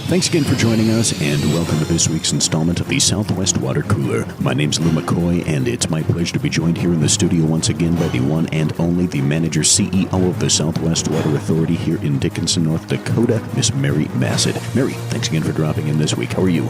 Thanks again for joining us, and welcome to this week's installment of the Southwest Water Cooler. My name's Lou McCoy, and it's my pleasure to be joined here in the studio once again by the one and only, the manager CEO of the Southwest Water Authority here in Dickinson, North Dakota, Miss Mary Bassett. Mary, thanks again for dropping in this week. How are you?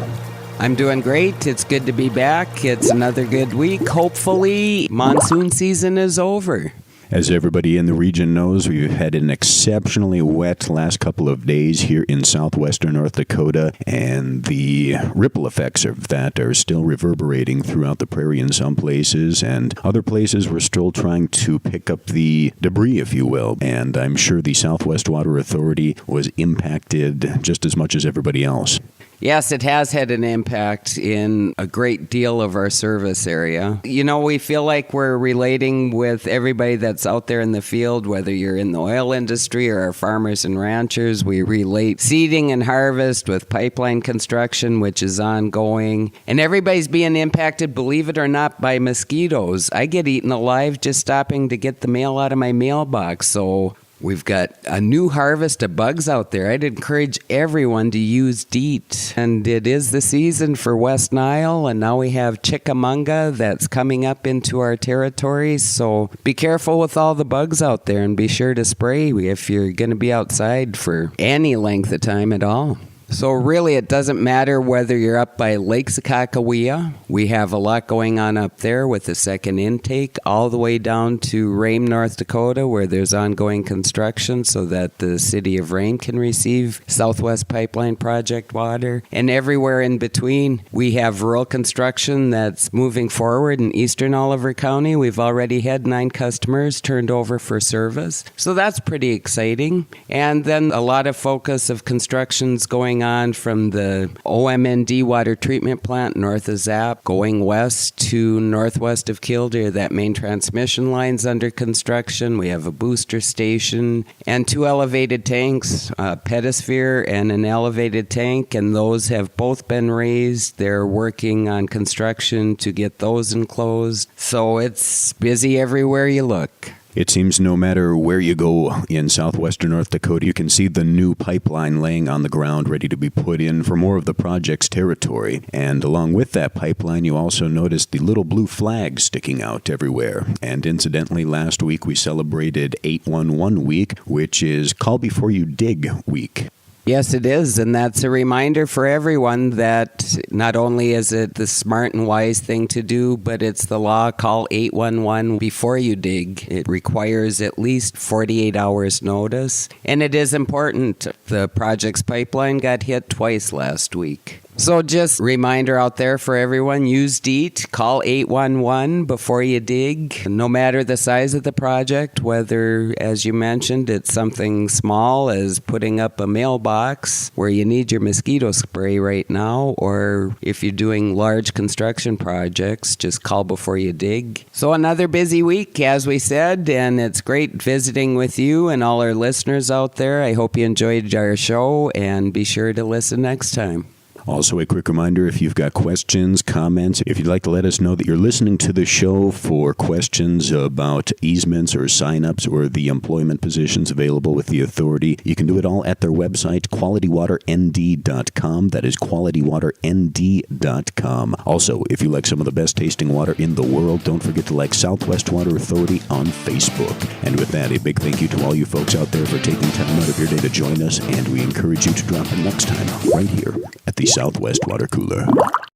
I'm doing great. It's good to be back. It's another good week. Hopefully, monsoon season is over. As everybody in the region knows, we've had an exceptionally wet last couple of days here in southwestern North Dakota, and the ripple effects of that are still reverberating throughout the prairie in some places, and other places we're still trying to pick up the debris, if you will. And I'm sure the Southwest Water Authority was impacted just as much as everybody else. Yes, it has had an impact in a great deal of our service area. You know, we feel like we're relating with everybody that's out there in the field, whether you're in the oil industry or our farmers and ranchers. We relate seeding and harvest with pipeline construction, which is ongoing. And everybody's being impacted, believe it or not, by mosquitoes. I get eaten alive just stopping to get the mail out of my mailbox. So we've got a new harvest of bugs out there. I'd encourage everyone to use DEET. And it is the season for West Nile, and now we have Chickamauga that's coming up into our territory. So be careful with all the bugs out there, and be sure to spray if you're going to be outside for any length of time at all. So really, it doesn't matter whether you're up by Lake Sakakawea. We have a lot going on up there with the second intake, all the way down to Rame, North Dakota, where there's ongoing construction so that the city of Rame can receive Southwest Pipeline Project water. And everywhere in between, we have rural construction that's moving forward in eastern Oliver County. We've already had 9 customers turned over for service. So that's pretty exciting. And then a lot of focus of construction's going on from the OMND water treatment plant north of Zap, going west to northwest of Killdeer. That main transmission line's under construction. We have a booster station and 2 elevated tanks, a pedosphere and an elevated tank, and those have both been raised. They're working on construction to get those enclosed. So it's busy everywhere you look. It seems no matter where you go in southwestern North Dakota, you can see the new pipeline laying on the ground ready to be put in for more of the project's territory. And along with that pipeline, you also notice the little blue flags sticking out everywhere. And incidentally, last week we celebrated 811 Week, which is Call Before You Dig Week. Yes, it is, and that's a reminder for everyone that not only is it the smart and wise thing to do, but it's the law. Call 811 before you dig. It requires at least 48 hours notice, and it is important. The project's pipeline got hit twice last week. So just reminder out there for everyone, use DEET, call 811 before you dig. No matter the size of the project, whether, as you mentioned, it's something small as putting up a mailbox where you need your mosquito spray right now, or if you're doing large construction projects, just call before you dig. So another busy week, as we said, and it's great visiting with you and all our listeners out there. I hope you enjoyed our show, and be sure to listen next time. Also, a quick reminder, if you've got questions, comments, if you'd like to let us know that you're listening to the show for questions about easements or sign-ups or the employment positions available with the authority, you can do it all at their website, qualitywaternd.com. That is qualitywaternd.com. Also, if you like some of the best tasting water in the world, don't forget to like Southwest Water Authority on Facebook. And with that, a big thank you to all you folks out there for taking time out of your day to join us, and we encourage you to drop in next time right here at the Southwest Water Cooler.